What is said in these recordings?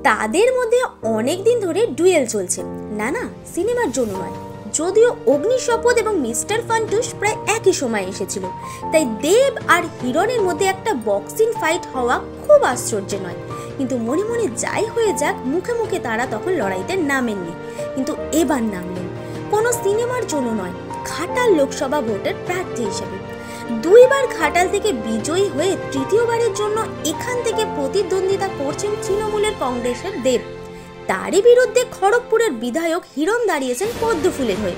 তাদের মধ্যে অনেক দিন ধরে ডুয়েল চলছে। না না, সিনেমার জন্য নয়, যদিও অগ্নিশপথ এবং মিস্টার ফান্টুস প্রায় একই সময় এসেছিল, তাই দেব আর হিরণের মধ্যে একটা বক্সিং ফাইট হওয়া খুব আশ্চর্য নয়। কিন্তু মনে মনে যাই হয়ে যাক, মুখে মুখে তারা তখন লড়াইতে নামেননি, কিন্তু এবার নামলেন কোনো সিনেমার জন্য নয়, ঘাটাল লোকসভা ভোটের প্রার্থী হিসেবে। 2 বার ঘাটাল থেকে বিজয়ী হয়ে তৃতীয়বারের জন্য এখান থেকে প্রতিদ্বন্দ্বিতা করছেন তৃণমূলের কংগ্রেসের দেব। তারই বিরুদ্ধে খড়গপুরের বিধায়ক হিরণ দাঁড়িয়েছেন পদ্মফুলের হয়ে।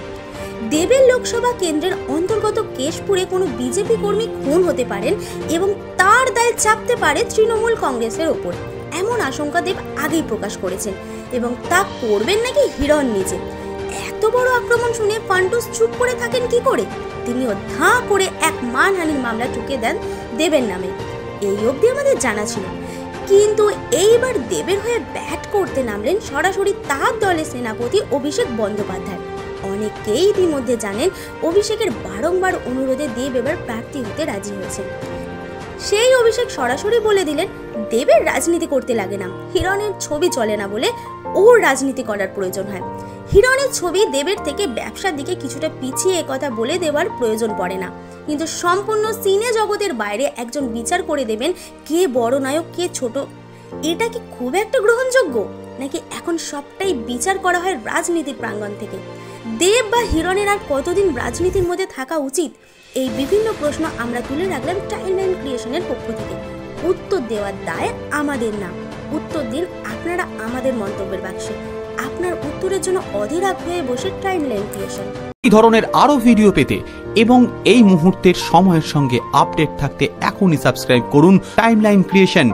দেবের লোকসভা কেন্দ্রের অন্তর্গত কেশপুরে কোনো বিজেপি কর্মী খুন হতে পারেন এবং তার দায় চাপতে পারে তৃণমূল কংগ্রেসের ওপর, এমন আশঙ্কা দেব আগেই প্রকাশ করেছেন, এবং তা করবেন নাকি হিরণ নিজে। এত বড় আক্রমণ শুনে ফান্টুস চুপ করে থাকেন কি করে? তিনিও ধাঁ করে এক মানহানির মামলা ঠুকে দেন দেবের নামে। এই অবধি আমাদের জানা ছিল, কিন্তু এইবার দেবের হয়ে ব্যাট করতে নামলেন সরাসরি তার দলের সেনাপতি অভিষেক বন্দ্যোপাধ্যায়। অনেকেই ইতিমধ্যে জানেন অভিষেকের বারংবার অনুরোধে দেব এবার প্রার্থী হতে রাজি হয়েছে। সেই অভিষেক সরাসরি বলে দিলেন দেবের রাজনীতি করতে লাগে না, হিরণের ছবি চলে না বলে ওর রাজনীতি করার প্রয়োজন হয়। হিরণের ছবি দেবের থেকে ব্যবসার দিকে কিছুটা পিছিয়ে একথা বলে দেওয়ার প্রয়োজন পড়ে না, কিন্তু সম্পূর্ণ সিনে জগতের বাইরে একজন বিচার করে দেবেন কে বড় নায়ক কে ছোট। এটা কি খুব একটা গ্রহণযোগ্য, নাকি এখন সবটাই বিচার করা হয় রাজনীতির প্রাঙ্গণ থেকে? দেব বা হিরণের আর কতদিন রাজনীতির মধ্যে থাকা উচিত? এই বিভিন্ন প্রশ্ন আমরা তুলে রাখলাম টাইমলাইন ক্রিয়েশনের পক্ষ থেকে। উত্তর দেওয়ার দায় আমাদের না, উত্তর দিন আপনারা আমাদের মন্তব্যের বাক্সে। আপনার উত্তরের জন্য অধীর হয়ে বসে টাইমলাইন ক্রিয়েশন। এই ধরনের আরো ভিডিও পেতে এবং এই মুহূর্তের সময়ের সঙ্গে আপডেট থাকতে এখনই সাবস্ক্রাইব করুন টাইমলাইন ক্রিয়েশন।